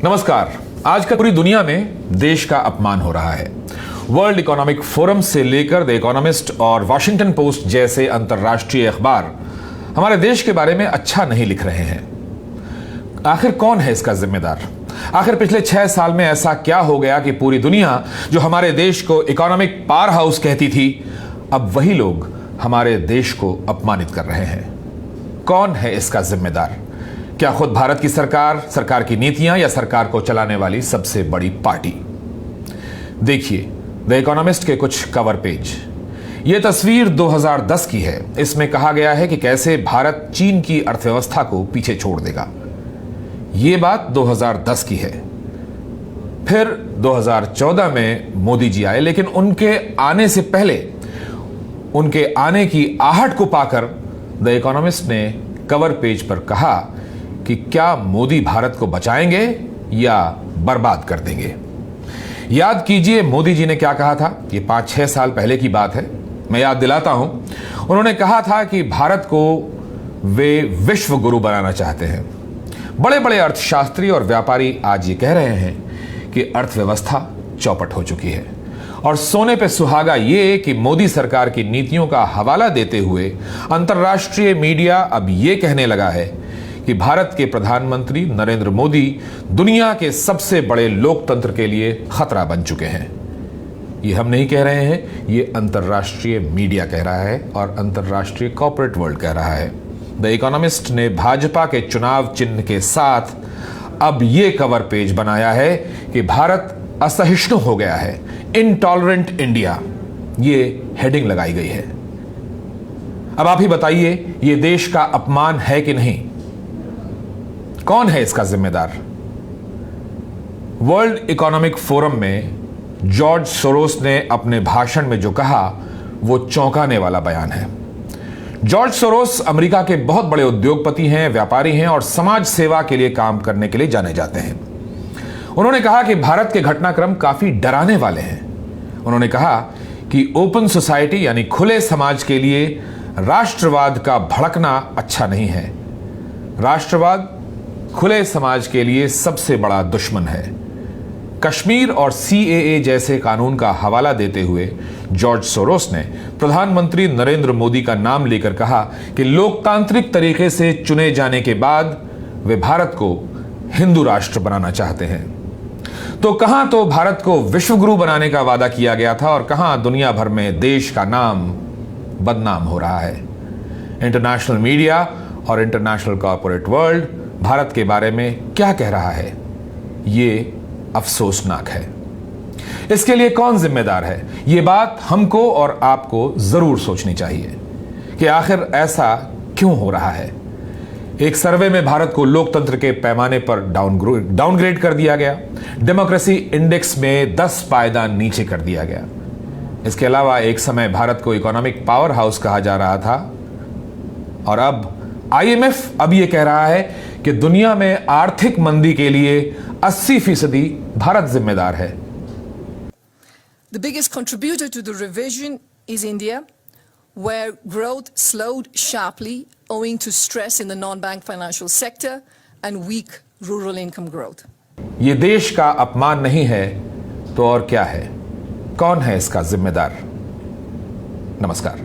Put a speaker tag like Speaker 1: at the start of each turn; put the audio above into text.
Speaker 1: नमस्कार। आज कल पूरी दुनिया में देश का अपमान हो रहा है। वर्ल्ड इकोनॉमिक फोरम से लेकर द इकोनॉमिस्ट और वॉशिंगटन पोस्ट जैसे अंतर्राष्ट्रीय अखबार हमारे देश के बारे में अच्छा नहीं लिख रहे हैं। आखिर कौन है इसका जिम्मेदार? आखिर पिछले 6 साल में ऐसा क्या हो गया कि पूरी दुनिया जो हमारे देश को इकोनॉमिक पावर हाउस कहती थी, अब वही लोग हमारे देश को अपमानित कर रहे हैं। कौन है इसका जिम्मेदार? क्या खुद भारत की सरकार की नीतियां, या सरकार को चलाने वाली सबसे बड़ी पार्टी? देखिए द इकोनॉमिस्ट के कुछ कवर पेज। यह तस्वीर 2010 की है। इसमें कहा गया है कि कैसे भारत चीन की अर्थव्यवस्था को पीछे छोड़ देगा। यह बात 2010 की है। फिर 2014 में मोदी जी आए, लेकिन उनके आने से पहले, उनके आने की आहट को पाकर द इकोनॉमिस्ट ने कवर पेज पर कहा कि क्या मोदी भारत को बचाएंगे या बर्बाद कर देंगे। याद कीजिए मोदी जी ने क्या कहा था। ये 5-6 साल पहले की बात है। मैं याद दिलाता हूं। उन्होंने कहा था कि भारत को वे विश्व गुरु बनाना चाहते हैं। बड़े बड़े अर्थशास्त्री और व्यापारी आज ये कह रहे हैं कि अर्थव्यवस्था चौपट हो चुकी है। और सोने पे सुहागा ये कि मोदी सरकार की नीतियों का हवाला देते हुए अंतर्राष्ट्रीय मीडिया अब ये कहने लगा है कि भारत के प्रधानमंत्री नरेंद्र मोदी दुनिया के सबसे बड़े लोकतंत्र के लिए खतरा बन चुके हैं। ये हम नहीं कह रहे हैं, ये अंतर्राष्ट्रीय मीडिया कह रहा है और अंतर्राष्ट्रीय कॉर्पोरेट वर्ल्ड कह रहा है। द इकोनॉमिस्ट ने भाजपा के चुनाव चिन्ह के साथ अब ये कवर पेज बनाया है कि भारत असहिष्णु हो गया है, इनटॉलरेंट इंडिया, ये हेडिंग लगाई गई है। अब आप ही बताइए, ये देश का अपमान है कि नहीं? कौन है इसका जिम्मेदार? वर्ल्ड इकोनॉमिक फोरम में जॉर्ज सोरोस ने अपने भाषण में जो कहा वो चौंकाने वाला बयान है। जॉर्ज सोरोस अमेरिका के बहुत बड़े उद्योगपति हैं, व्यापारी हैं और समाज सेवा के लिए काम करने के लिए जाने जाते हैं। उन्होंने कहा कि भारत के घटनाक्रम काफी डराने वाले हैं। उन्होंने कहा कि ओपन सोसाइटी यानी खुले समाज के लिए राष्ट्रवाद का भड़कना अच्छा नहीं है। राष्ट्रवाद खुले समाज के लिए सबसे बड़ा दुश्मन है। कश्मीर और CAA जैसे कानून का हवाला देते हुए जॉर्ज सोरोस ने प्रधानमंत्री नरेंद्र मोदी का नाम लेकर कहा कि लोकतांत्रिक तरीके से चुने जाने के बाद वे भारत को हिंदू राष्ट्र बनाना चाहते हैं। तो कहां तो भारत को विश्वगुरु बनाने का वादा किया गया था और कहां दुनिया भर में देश का नाम बदनाम हो रहा है। इंटरनेशनल मीडिया और इंटरनेशनल कॉर्पोरेट वर्ल्ड भारत के बारे में क्या कह रहा है, ये अफसोसनाक है। इसके लिए कौन जिम्मेदार है? ये बात हमको और आपको जरूर सोचनी चाहिए कि आखिर ऐसा क्यों हो रहा है। एक सर्वे में भारत को लोकतंत्र के पैमाने पर डाउनग्रेड कर दिया गया। डेमोक्रेसी इंडेक्स में 10 पायदान नीचे कर दिया गया। इसके अलावा एक समय भारत को इकोनॉमिक पावर हाउस कहा जा रहा था और अब IMF अब यह कह रहा है कि दुनिया में आर्थिक मंदी के लिए 80% भारत जिम्मेदार है।
Speaker 2: The biggest contributor to the revision is India, where growth slowed sharply owing to stress in the non-bank financial sector and weak rural income growth.
Speaker 1: ये देश का अपमान नहीं है तो और क्या है? कौन है इसका जिम्मेदार? नमस्कार।